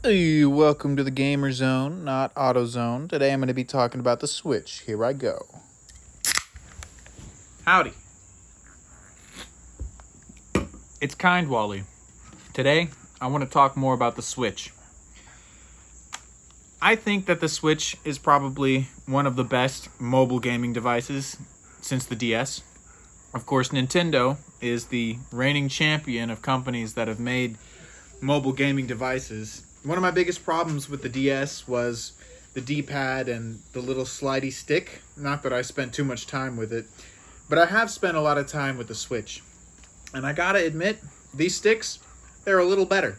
Hey, welcome to the Gamer Zone, not AutoZone. Today I'm going to be talking about the Switch. Here I go. Howdy. It's Kind Wally. Today, I want to talk more about the Switch. I think that the Switch is probably one of the best mobile gaming devices since the DS. Of course, Nintendo is the reigning champion of companies that have made mobile gaming devices. One of my biggest problems with the DS was the D-pad and the little slidey stick. Not that I spent too much time with it, but I have spent a lot of time with the Switch. And I gotta admit, these sticks, they're a little better,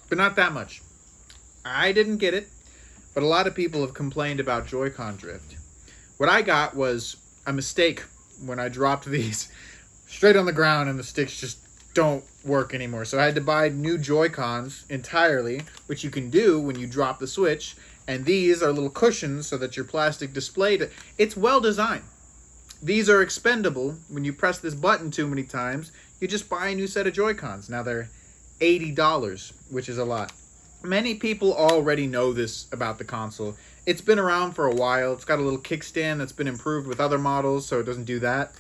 but not that much. I didn't get it, but a lot of people have complained about Joy-Con drift. What I got was a mistake when I dropped these straight on the ground and the sticks just don't work anymore. So I had to buy new Joy-Cons entirely, which you can do when you drop the Switch. And these are little cushions so that your plastic display, it's well designed. These are expendable. When you press this button too many times, you just buy a new set of Joy-Cons. Now they're $80, which is a lot. Many people already know this about the console. It's been around for a while. It's got a little kickstand that's been improved with other models, so it doesn't do that.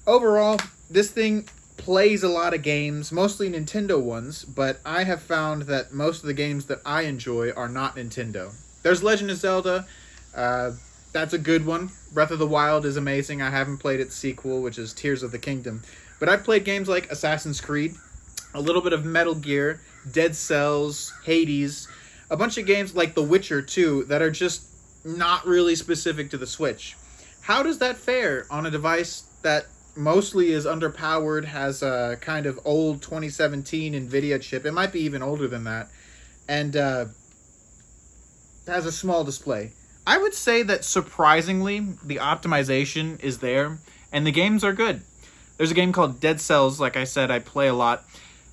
Overall, this thing plays a lot of games, mostly Nintendo ones, but I have found that most of the games that I enjoy are not Nintendo. There's Legend of Zelda. That's a good one. Breath of the Wild is amazing. I haven't played its sequel, which is Tears of the Kingdom. But I've played games like Assassin's Creed, a little bit of Metal Gear, Dead Cells, Hades, a bunch of games like The Witcher 2 that are just not really specific to the Switch. How does that fare on a device that mostly is underpowered, has a kind of old 2017 NVIDIA chip, it might be even older than that, and has a small display? I would say that surprisingly, the optimization is there, and the games are good. There's a game called Dead Cells, like I said, I play a lot.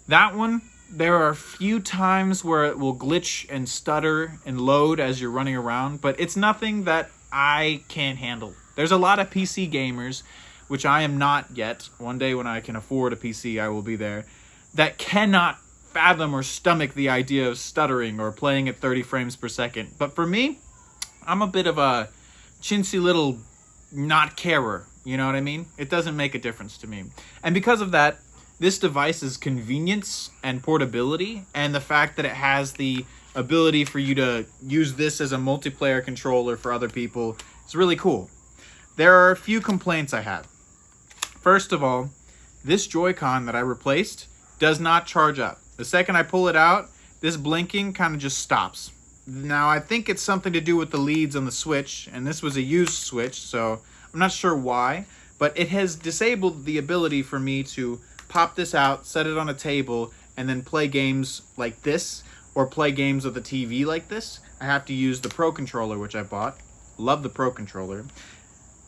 That one, there are a few times where it will glitch and stutter and load as you're running around, but it's nothing that I can't handle. There's a lot of PC gamers, which I am not yet. One day when I can afford a PC, I will be there, that cannot fathom or stomach the idea of stuttering or playing at 30 frames per second. But for me, I'm a bit of a chintzy little not carer. You know what I mean? It doesn't make a difference to me. And because of that, this device's convenience and portability, and the fact that it has the ability for you to use this as a multiplayer controller for other people, is really cool. There are a few complaints I have. First of all, this Joy-Con that I replaced does not charge up. The second I pull it out, this blinking kind of just stops. Now, I think it's something to do with the leads on the Switch, and this was a used Switch, so I'm not sure why, but it has disabled the ability for me to pop this out, set it on a table, and then play games like this, or play games with a TV like this. I have to use the Pro Controller, which I bought. Love the Pro Controller.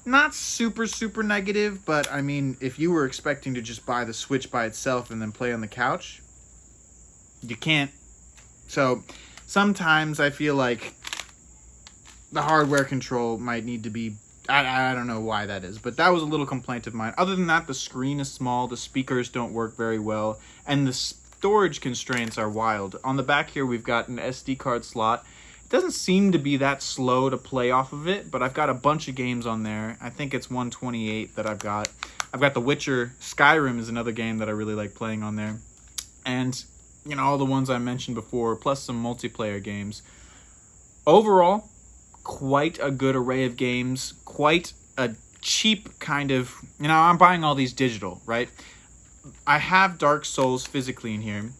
Not super negative, but I mean, if you were expecting to just buy the Switch by itself and then play on the couch, you can't. So sometimes I feel like the hardware control might need to be, I don't know why that is, but that was a little complaint of mine. Other than that, the screen is small, the speakers don't work very well, and the storage constraints are wild. On the back here, we've got an SD card slot. It doesn't seem to be that slow to play off of it, but I've got a bunch of games on there. I think it's 128 that I've got. I've got The Witcher. Skyrim is another game that I really like playing on there. And, you know, all the ones I mentioned before, plus some multiplayer games. Overall, quite a good array of games. Quite a cheap kind of, you know, I'm buying all these digital, right? I have Dark Souls physically in here.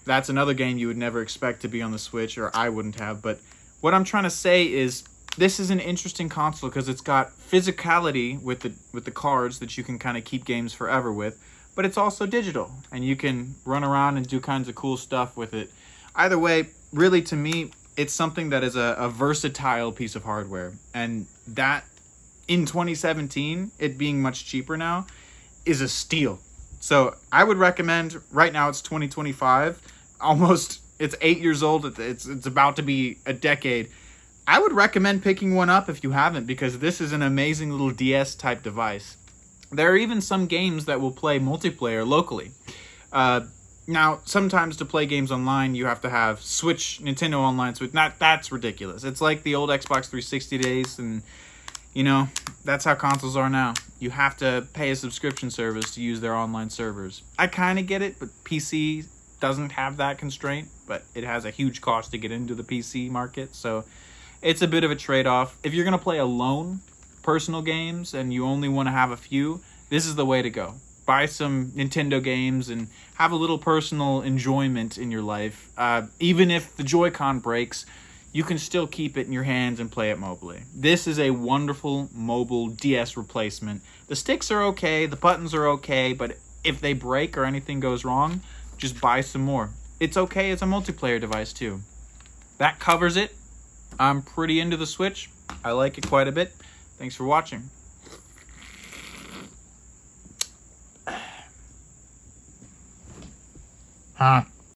That's another game you would never expect to be on the Switch, or I wouldn't have. But what I'm trying to say is this is an interesting console because it's got physicality with the cards that you can kind of keep games forever with, but it's also digital, and you can run around and do kinds of cool stuff with it. Either way, really, to me, it's something that is a versatile piece of hardware. And that, in 2017, it being much cheaper now, is a steal. So I would recommend, right now it's 2025, almost, it's 8 years old, it's about to be a decade. I would recommend picking one up if you haven't, because this is an amazing little DS type device. There are even some games that will play multiplayer locally. Now, sometimes to play games online, you have to have Switch, Nintendo Online Switch. That's ridiculous. It's like the old Xbox 360 days, and that's how consoles are now. You have to pay a subscription service to use their online servers. I kind of get it, but PC doesn't have that constraint, but it has a huge cost to get into the PC market, so it's a bit of a trade-off. If you're going to play alone personal games and you only want to have a few, this is the way to go. Buy some Nintendo games and have a little personal enjoyment in your life. Even if the Joy-Con breaks, you can still keep it in your hands and play it mobily. This is a wonderful mobile DS replacement. The sticks are okay, the buttons are okay, but if they break or anything goes wrong, just buy some more. It's okay as a multiplayer device too. That covers it. I'm pretty into the Switch. I like it quite a bit. Thanks for watching. Huh.